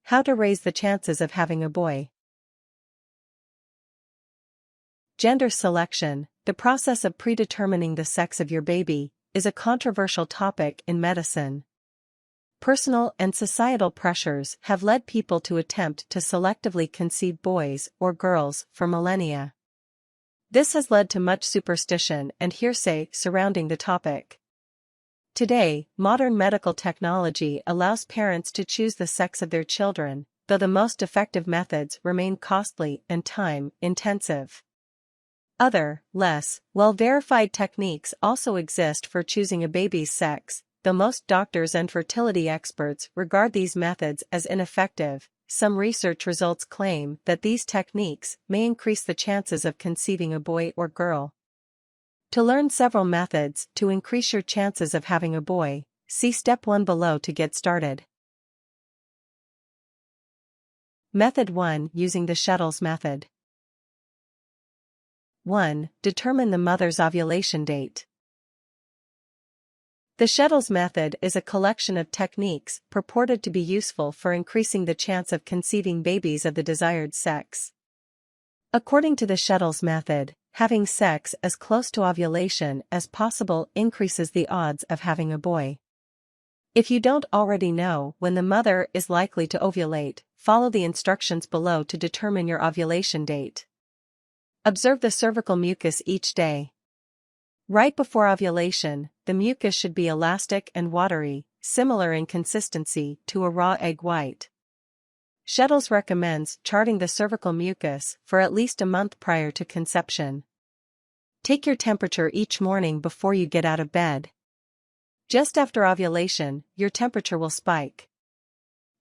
How to raise the chances of having a boy. Gender selection, the process of predetermining the sex of your baby, is a controversial topic in medicine. Personal and societal pressures have led people to attempt to selectively conceive boys or girls for millennia. This has led to much superstition and hearsay surrounding the topic. Today, modern medical technology allows parents to choose the sex of their children, though the most effective methods remain costly and time-intensive. Other, less well-verified techniques also exist for choosing a baby's sex, though most doctors and fertility experts regard these methods as ineffective. Some research results claim that these techniques may increase the chances of conceiving a boy or girl. To learn several methods to increase your chances of having a boy, see Step 1 below to get started. Method 1. Using the Shettles method. 1. Determine the mother's ovulation date. The Shettles method is a collection of techniques purported to be useful for increasing the chance of conceiving babies of the desired sex. According to the Shettles method, having sex as close to ovulation as possible increases the odds of having a boy. If you don't already know when the mother is likely to ovulate, follow the instructions below to determine your ovulation date. Observe the cervical mucus each day. Right before ovulation, the mucus should be elastic and watery, similar in consistency to a raw egg white. Shettles recommends charting the cervical mucus for at least a month prior to conception. Take your temperature each morning before you get out of bed. Just after ovulation, your temperature will spike.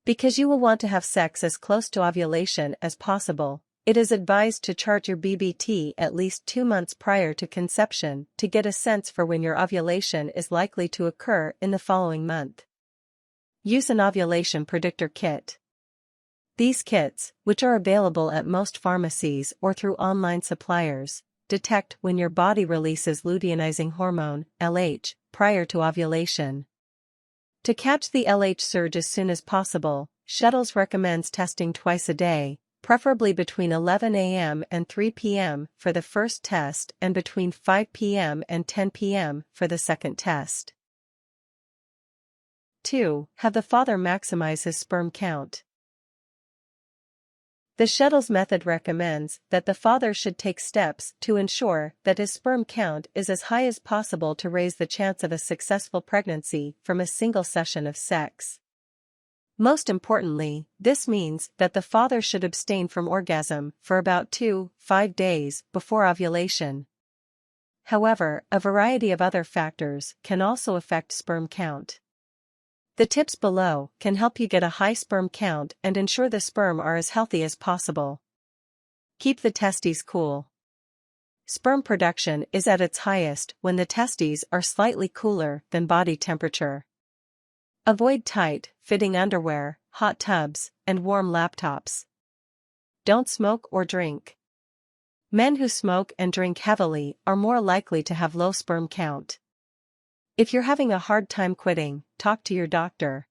Because you will want to have sex as close to ovulation as possible, it is advised to chart your BBT at least 2 months prior to conception to get a sense for when your ovulation is likely to occur in the following month. Use an ovulation predictor kit. These kits, which are available at most pharmacies or through online suppliers, detect when your body releases luteinizing hormone, LH, prior to ovulation. To catch the LH surge as soon as possible, Shettles recommends testing twice a day, preferably between 11 a.m. and 3 p.m. for the first test and between 5 p.m. and 10 p.m. for the second test. 2. Have the father maximize his sperm count. The Shettles method recommends that the father should take steps to ensure that his sperm count is as high as possible to raise the chance of a successful pregnancy from a single session of sex. Most importantly, this means that the father should abstain from orgasm for about 2-5 days before ovulation. However, a variety of other factors can also affect sperm count. The tips below can help you get a high sperm count and ensure the sperm are as healthy as possible. Keep the testes cool. Sperm production is at its highest when the testes are slightly cooler than body temperature. Avoid tight, fitting underwear, hot tubs, and warm laptops. Don't smoke or drink. Men who smoke and drink heavily are more likely to have low sperm count. If you're having a hard time quitting, talk to your doctor.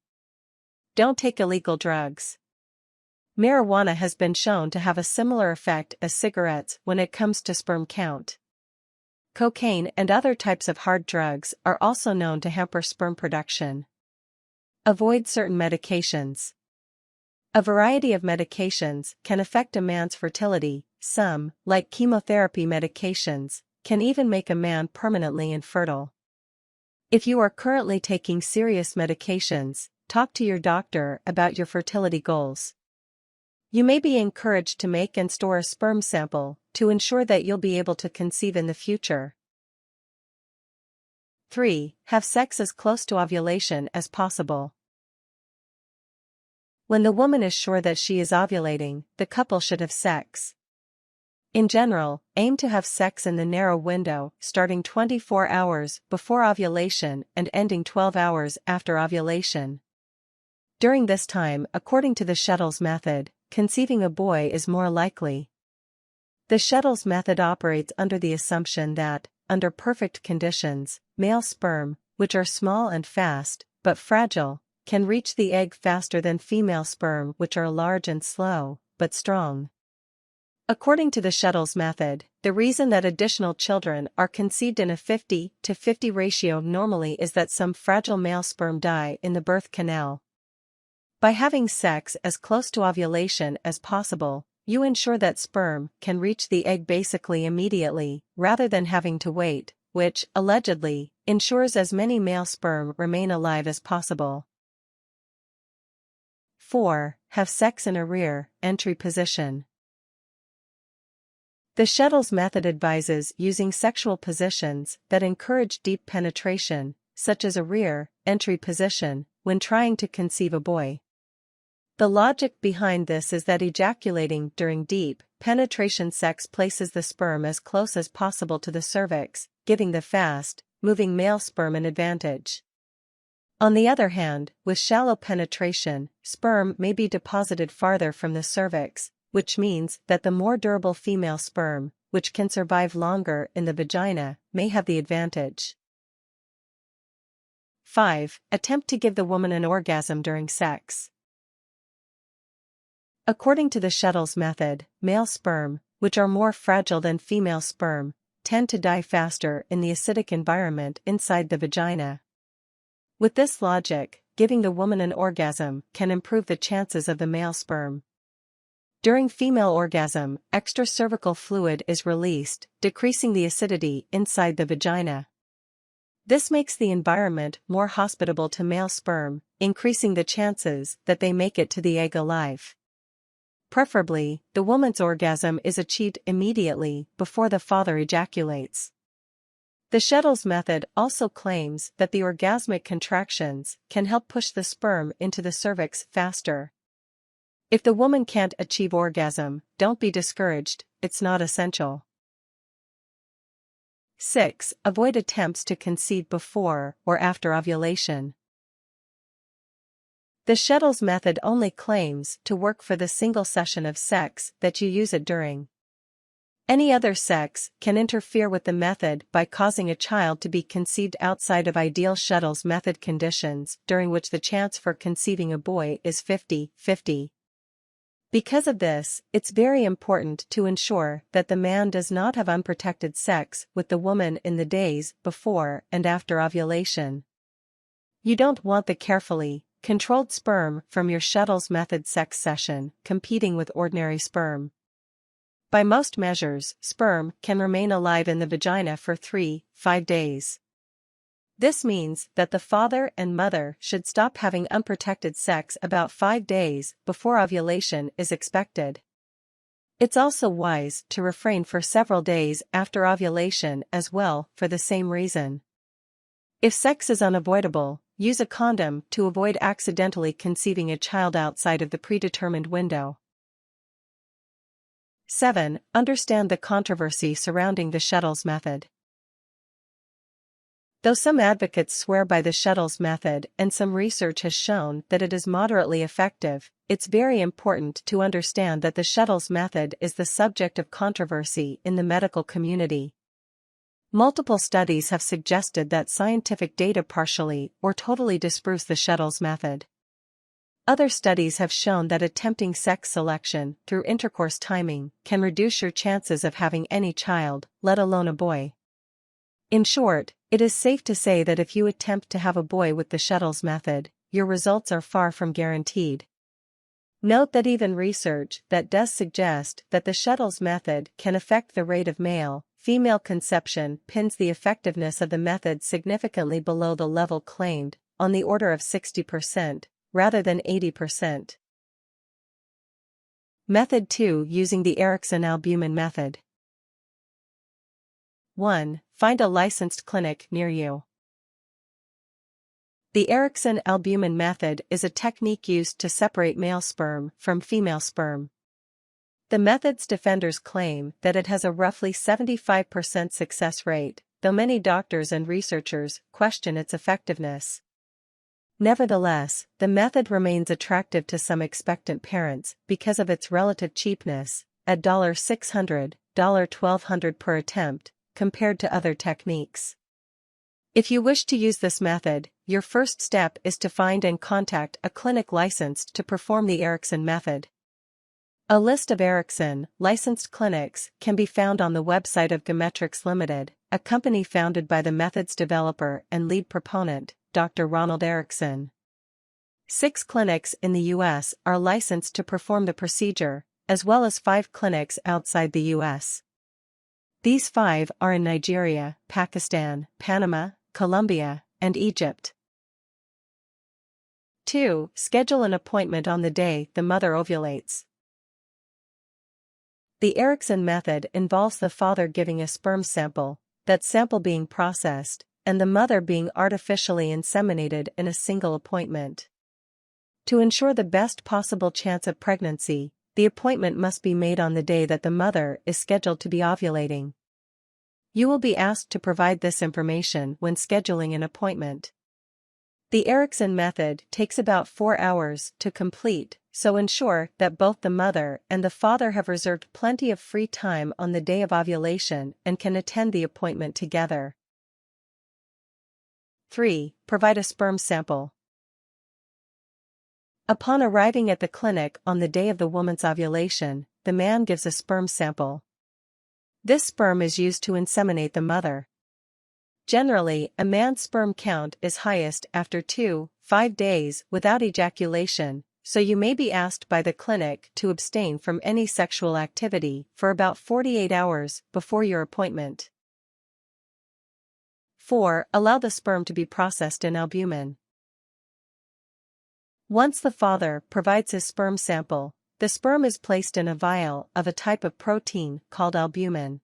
Don't take illegal drugs. Marijuana has been shown to have a similar effect as cigarettes when it comes to sperm count. Cocaine and other types of hard drugs are also known to hamper sperm production. Avoid certain medications. A variety of medications can affect a man's fertility. Some, like chemotherapy medications, can even make a man permanently infertile. If you are currently taking serious medications, talk to your doctor about your fertility goals. You may be encouraged to make and store a sperm sample to ensure that you'll be able to conceive in the future. 3. Have sex as close to ovulation as possible. When the woman is sure that she is ovulating, the couple should have sex. In general, aim to have sex in the narrow window starting 24 hours before ovulation and ending 12 hours after ovulation. During this time, according to the Shettles method, conceiving a boy is more likely. The Shettles method operates under the assumption that, under perfect conditions, male sperm, which are small and fast, but fragile, can reach the egg faster than female sperm, which are large and slow, but strong. According to the Shettles method, the reason that additional children are conceived in a 50-50 ratio normally is that some fragile male sperm die in the birth canal. By having sex as close to ovulation as possible, you ensure that sperm can reach the egg basically immediately, rather than having to wait, which, allegedly, ensures as many male sperm remain alive as possible. 4. Have sex in a rear entry position. The Shettles method advises using sexual positions that encourage deep penetration, such as a rear entry position, when trying to conceive a boy. The logic behind this is that ejaculating during deep penetration sex places the sperm as close as possible to the cervix, giving the fast-moving male sperm an advantage. On the other hand, with shallow penetration, sperm may be deposited farther from the cervix, which means that the more durable female sperm, which can survive longer in the vagina, may have the advantage. 5. Attempt to give the woman an orgasm during sex. According to the Shettles method, male sperm, which are more fragile than female sperm, tend to die faster in the acidic environment inside the vagina. With this logic, giving the woman an orgasm can improve the chances of the male sperm. During female orgasm, extracervical fluid is released, decreasing the acidity inside the vagina. This makes the environment more hospitable to male sperm, increasing the chances that they make it to the egg alive. Preferably, the woman's orgasm is achieved immediately before the father ejaculates. The Shettles method also claims that the orgasmic contractions can help push the sperm into the cervix faster. If the woman can't achieve orgasm, don't be discouraged, it's not essential. 6. Avoid attempts to conceive before or after ovulation. The Shettles method only claims to work for the single session of sex that you use it during. Any other sex can interfere with the method by causing a child to be conceived outside of ideal Shettles method conditions, during which the chance for conceiving a boy is 50-50. Because of this, it's very important to ensure that the man does not have unprotected sex with the woman in the days before and after ovulation. You don't want the carefully controlled sperm from your Shettles method sex session competing with ordinary sperm. By most measures, sperm can remain alive in the vagina for 3-5 days. This means that the father and mother should stop having unprotected sex about 5 days before ovulation is expected. It's also wise to refrain for several days after ovulation as well for the same reason. If sex is unavoidable, use a condom to avoid accidentally conceiving a child outside of the predetermined window. 7. Understand the controversy surrounding the Shettles method. Though some advocates swear by the Shettles method and some research has shown that it is moderately effective, it's very important to understand that the Shettles method is the subject of controversy in the medical community. Multiple studies have suggested that scientific data partially or totally disproves the Shettles method. Other studies have shown that attempting sex selection through intercourse timing can reduce your chances of having any child, let alone a boy. In short, it is safe to say that if you attempt to have a boy with the Shettles method, your results are far from guaranteed. Note that even research that does suggest that the Shettles method can affect the rate of male-female conception pins the effectiveness of the method significantly below the level claimed, on the order of 60%, rather than 80%. Method 2. Using the Ericsson albumin method. 1. Find a licensed clinic near you. The Ericsson albumin method is a technique used to separate male sperm from female sperm. The method's defenders claim that it has a roughly 75% success rate, though many doctors and researchers question its effectiveness. Nevertheless, the method remains attractive to some expectant parents because of its relative cheapness, at $600, $1,200 per attempt, compared to other techniques. If you wish to use this method, your first step is to find and contact a clinic licensed to perform the Ericsson method. A list of Ericsson licensed clinics can be found on the website of Gametrix Limited, a company founded by the method's developer and lead proponent, Dr. Ronald Ericsson. 6 clinics in the U.S. are licensed to perform the procedure, as well as 5 clinics outside the U.S. These 5 are in Nigeria, Pakistan, Panama, Colombia, and Egypt. 2. Schedule an appointment on the day the mother ovulates. The Ericsson method involves the father giving a sperm sample, that sample being processed, and the mother being artificially inseminated in a single appointment. To ensure the best possible chance of pregnancy, the appointment must be made on the day that the mother is scheduled to be ovulating. You will be asked to provide this information when scheduling an appointment. The Ericsson method takes about 4 hours to complete, so ensure that both the mother and the father have reserved plenty of free time on the day of ovulation and can attend the appointment together. 3. Provide a sperm sample. Upon arriving at the clinic on the day of the woman's ovulation, the man gives a sperm sample. This sperm is used to inseminate the mother. Generally, a man's sperm count is highest after 2-5 days without ejaculation, so you may be asked by the clinic to abstain from any sexual activity for about 48 hours before your appointment. 4. Allow the sperm to be processed in albumin. Once the father provides his sperm sample, the sperm is placed in a vial of a type of protein called albumin.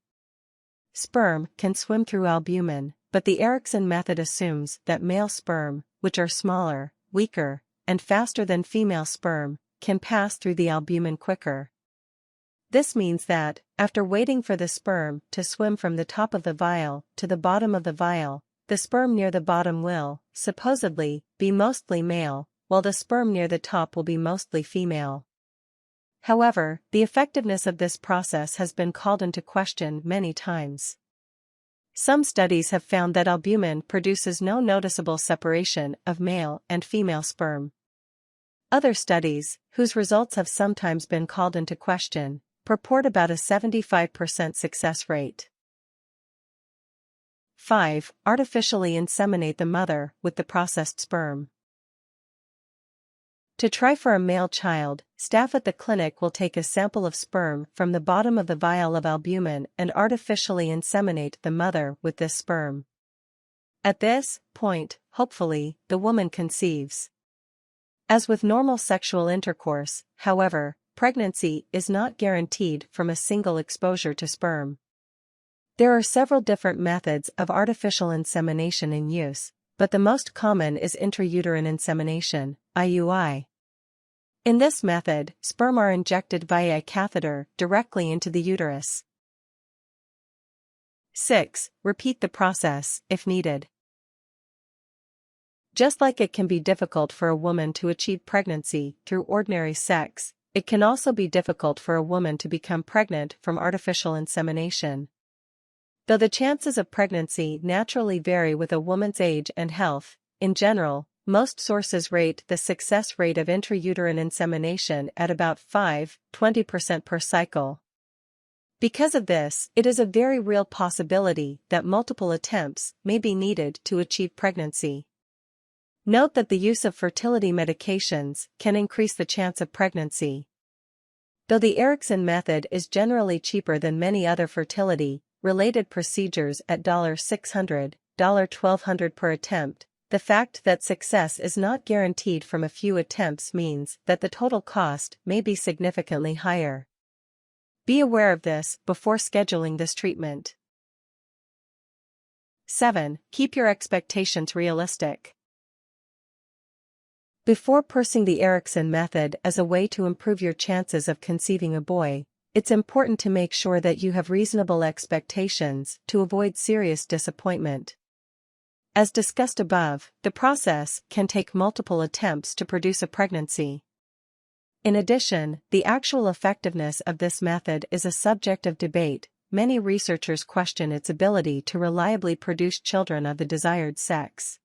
Sperm can swim through albumin, but the Ericsson method assumes that male sperm, which are smaller, weaker, and faster than female sperm, can pass through the albumin quicker. This means that, after waiting for the sperm to swim from the top of the vial to the bottom of the vial, the sperm near the bottom will, supposedly, be mostly male, while the sperm near the top will be mostly female. However, the effectiveness of this process has been called into question many times. Some studies have found that albumin produces no noticeable separation of male and female sperm. Other studies, whose results have sometimes been called into question, purport about a 75% success rate. 5. Artificially inseminate the mother with the processed sperm. To try for a male child, staff at the clinic will take a sample of sperm from the bottom of the vial of albumin and artificially inseminate the mother with this sperm. At this point, hopefully, the woman conceives. As with normal sexual intercourse, however, pregnancy is not guaranteed from a single exposure to sperm. There are several different methods of artificial insemination in use, but the most common is intrauterine insemination, IUI. In this method, sperm are injected via a catheter directly into the uterus. 6. Repeat the process, if needed. Just like it can be difficult for a woman to achieve pregnancy through ordinary sex, it can also be difficult for a woman to become pregnant from artificial insemination. Though the chances of pregnancy naturally vary with a woman's age and health, in general, most sources rate the success rate of intrauterine insemination at about 5-20% per cycle. Because of this, it is a very real possibility that multiple attempts may be needed to achieve pregnancy. Note that the use of fertility medications can increase the chance of pregnancy. Though the Ericsson method is generally cheaper than many other fertility-related procedures at $600, $1,200 per attempt, the fact that success is not guaranteed from a few attempts means that the total cost may be significantly higher. Be aware of this before scheduling this treatment. 7. Keep your expectations realistic. Before pursuing the Ericsson method as a way to improve your chances of conceiving a boy, it's important to make sure that you have reasonable expectations to avoid serious disappointment. As discussed above, the process can take multiple attempts to produce a pregnancy. In addition, the actual effectiveness of this method is a subject of debate. Many researchers question its ability to reliably produce children of the desired sex.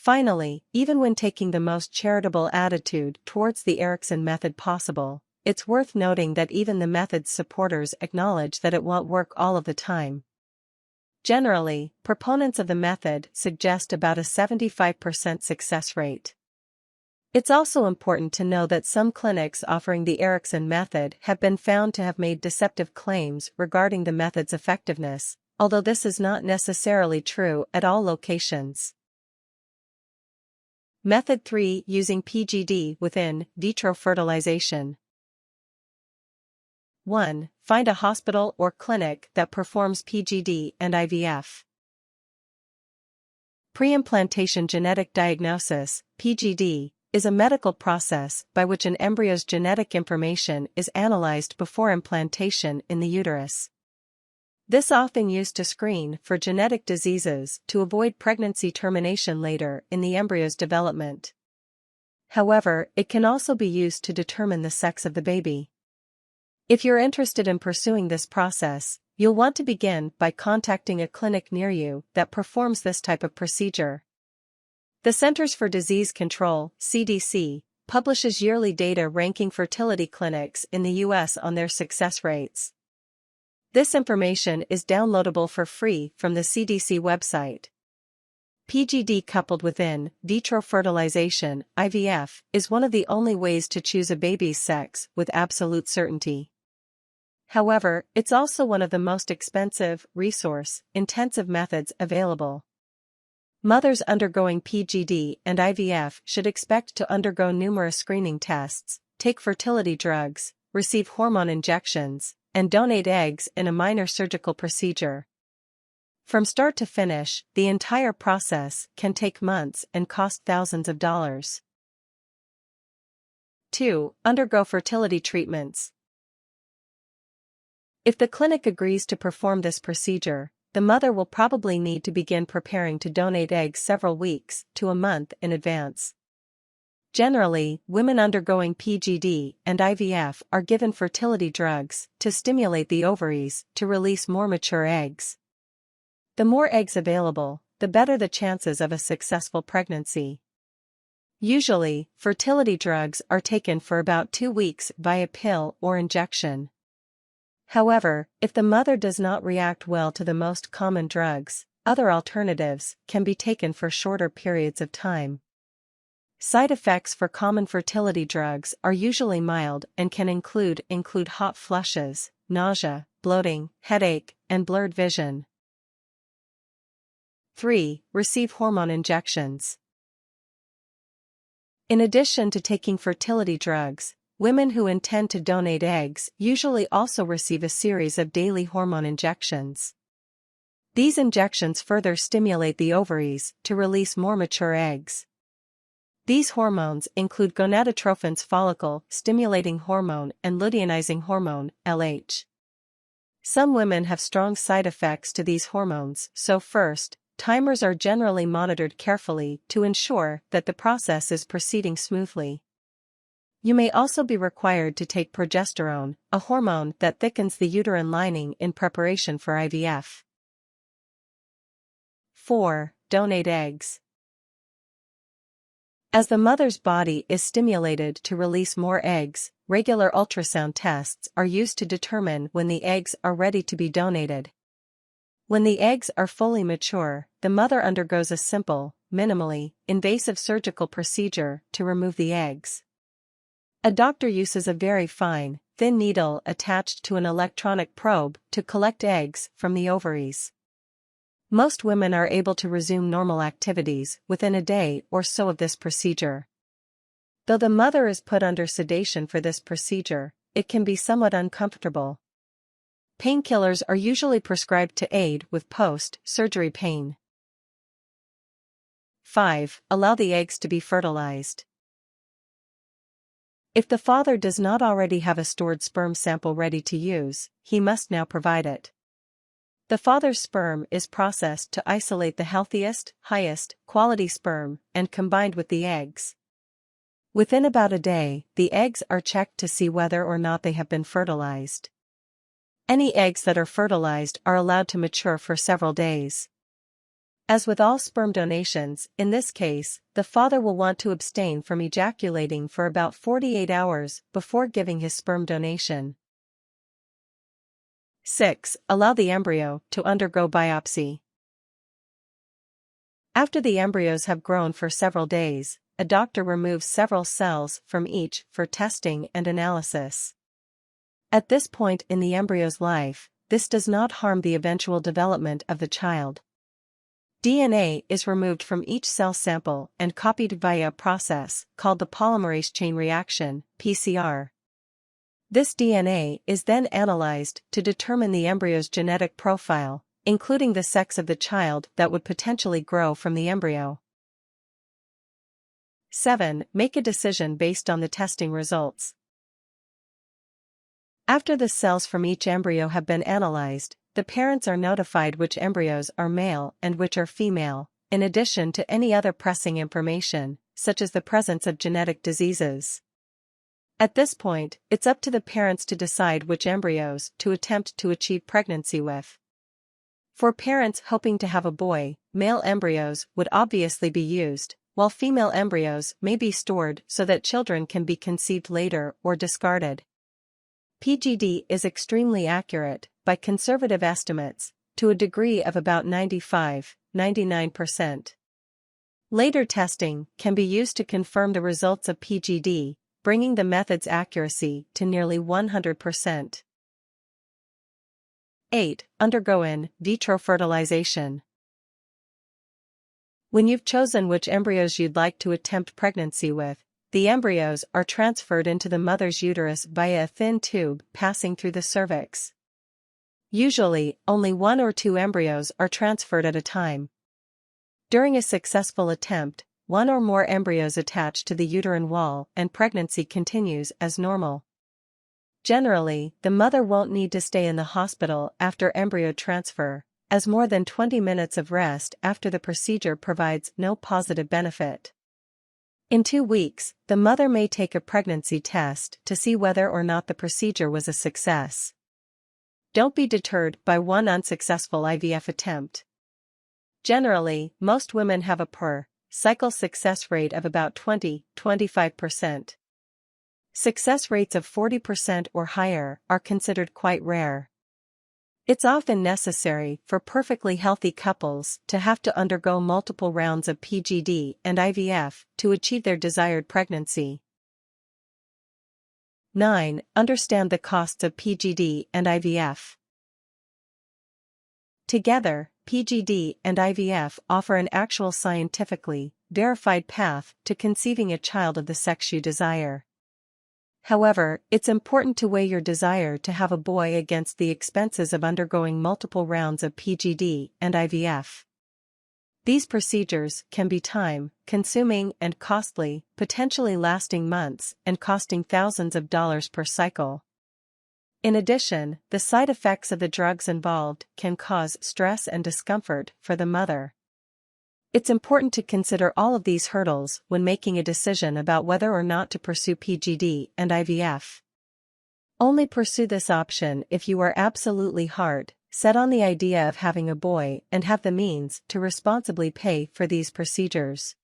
Finally, even when taking the most charitable attitude towards the Ericsson method possible, it's worth noting that even the method's supporters acknowledge that it won't work all of the time. Generally, proponents of the method suggest about a 75% success rate. It's also important to know that some clinics offering the Ericsson method have been found to have made deceptive claims regarding the method's effectiveness, although this is not necessarily true at all locations. Method 3. Using PGD within vitro fertilization. 1. Find a hospital or clinic that performs PGD and IVF. Pre-implantation genetic diagnosis, PGD, is a medical process by which an embryo's genetic information is analyzed before implantation in the uterus. This often used to screen for genetic diseases to avoid pregnancy termination later in the embryo's development. However, it can also be used to determine the sex of the baby. If you're interested in pursuing this process, you'll want to begin by contacting a clinic near you that performs this type of procedure. The Centers for Disease Control, CDC, publishes yearly data ranking fertility clinics in the U.S. on their success rates. This information is downloadable for free from the CDC website. PGD coupled with in vitro fertilization, IVF, is one of the only ways to choose a baby's sex with absolute certainty. However, it's also one of the most expensive, resource-intensive methods available. Mothers undergoing PGD and IVF should expect to undergo numerous screening tests, take fertility drugs, receive hormone injections, and donate eggs in a minor surgical procedure. From start to finish, the entire process can take months and cost thousands of dollars. 2. Undergo fertility treatments. If the clinic agrees to perform this procedure, the mother will probably need to begin preparing to donate eggs several weeks to a month in advance. Generally, women undergoing PGD and IVF are given fertility drugs to stimulate the ovaries to release more mature eggs. The more eggs available, the better the chances of a successful pregnancy. Usually, fertility drugs are taken for about 2 weeks via pill or injection. However, if the mother does not react well to the most common drugs, other alternatives can be taken for shorter periods of time. Side effects for common fertility drugs are usually mild and can include hot flushes, nausea, bloating, headache, and blurred vision. 3. Receive hormone injections. In addition to taking fertility drugs, women who intend to donate eggs usually also receive a series of daily hormone injections. These injections further stimulate the ovaries to release more mature eggs. These hormones include gonadotrophin's follicle-stimulating hormone and luteinizing hormone, LH. Some women have strong side effects to these hormones, so first, timers are generally monitored carefully to ensure that the process is proceeding smoothly. You may also be required to take progesterone, a hormone that thickens the uterine lining in preparation for IVF. 4. Donate eggs. As the mother's body is stimulated to release more eggs, regular ultrasound tests are used to determine when the eggs are ready to be donated. When the eggs are fully mature, the mother undergoes a simple, minimally invasive surgical procedure to remove the eggs. A doctor uses a very fine, thin needle attached to an electronic probe to collect eggs from the ovaries. Most women are able to resume normal activities within a day or so of this procedure. Though the mother is put under sedation for this procedure, it can be somewhat uncomfortable. Painkillers are usually prescribed to aid with post-surgery pain. 5. Allow the eggs to be fertilized. If the father does not already have a stored sperm sample ready to use, he must now provide it. The father's sperm is processed to isolate the healthiest, highest quality sperm and combined with the eggs. Within about a day, the eggs are checked to see whether or not they have been fertilized. Any eggs that are fertilized are allowed to mature for several days. As with all sperm donations, in this case, the father will want to abstain from ejaculating for about 48 hours before giving his sperm donation. 6. Allow the embryo to undergo biopsy. After the embryos have grown for several days, a doctor removes several cells from each for testing and analysis. At this point in the embryo's life, this does not harm the eventual development of the child. DNA is removed from each cell sample and copied via a process called the polymerase chain reaction, PCR. This DNA is then analyzed to determine the embryo's genetic profile, including the sex of the child that would potentially grow from the embryo. 7. Make a decision based on the testing results. After the cells from each embryo have been analyzed, the parents are notified which embryos are male and which are female, in addition to any other pressing information, such as the presence of genetic diseases. At this point, it's up to the parents to decide which embryos to attempt to achieve pregnancy with. For parents hoping to have a boy, male embryos would obviously be used, while female embryos may be stored so that children can be conceived later or discarded. PGD is extremely accurate, by conservative estimates, to a degree of about 95–99%. Later testing can be used to confirm the results of PGD, bringing the method's accuracy to nearly 100%. 8. Undergo in vitro fertilization. When you've chosen which embryos you'd like to attempt pregnancy with, the embryos are transferred into the mother's uterus via a thin tube passing through the cervix. Usually, only 1 or 2 embryos are transferred at a time. During a successful attempt, 1 or more embryos attach to the uterine wall and pregnancy continues as normal. Generally, the mother won't need to stay in the hospital after embryo transfer, as more than 20 minutes of rest after the procedure provides no positive benefit. In 2 weeks, the mother may take a pregnancy test to see whether or not the procedure was a success. Don't be deterred by one unsuccessful IVF attempt. Generally, most women have a per-cycle success rate of about 20–25%. Success rates of 40% or higher are considered quite rare. It's often necessary for perfectly healthy couples to have to undergo multiple rounds of PGD and IVF to achieve their desired pregnancy. 9. Understand the costs of PGD and IVF. Together, PGD and IVF offer an actual scientifically verified path to conceiving a child of the sex you desire. However, it's important to weigh your desire to have a boy against the expenses of undergoing multiple rounds of PGD and IVF. These procedures can be time-consuming and costly, potentially lasting months and costing thousands of dollars per cycle. In addition, the side effects of the drugs involved can cause stress and discomfort for the mother. It's important to consider all of these hurdles when making a decision about whether or not to pursue PGD and IVF. Only pursue this option if you are absolutely hard-set on the idea of having a boy and have the means to responsibly pay for these procedures.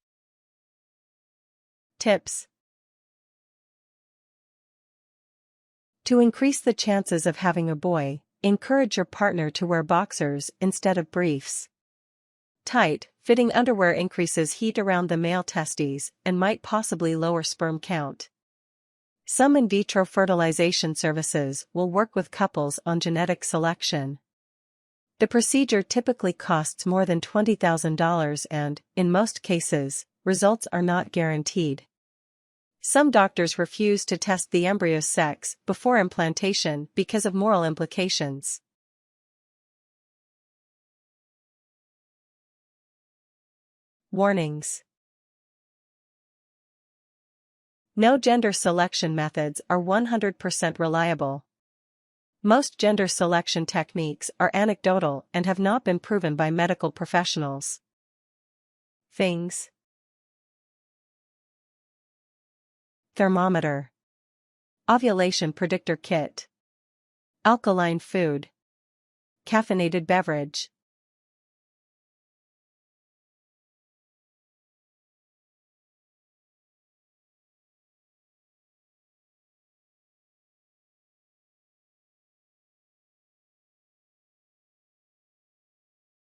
Tips. To increase the chances of having a boy, encourage your partner to wear boxers instead of briefs. Tight, fitting underwear increases heat around the male testes and might possibly lower sperm count. Some in vitro fertilization services will work with couples on genetic selection. The procedure typically costs more than $20,000 and, in most cases, results are not guaranteed. Some doctors refuse to test the embryo's sex before implantation because of moral implications. Warnings. No gender selection methods are 100% reliable. Most gender selection techniques are anecdotal and have not been proven by medical professionals. Things. Thermometer. Ovulation predictor kit. Alkaline food. Caffeinated beverage.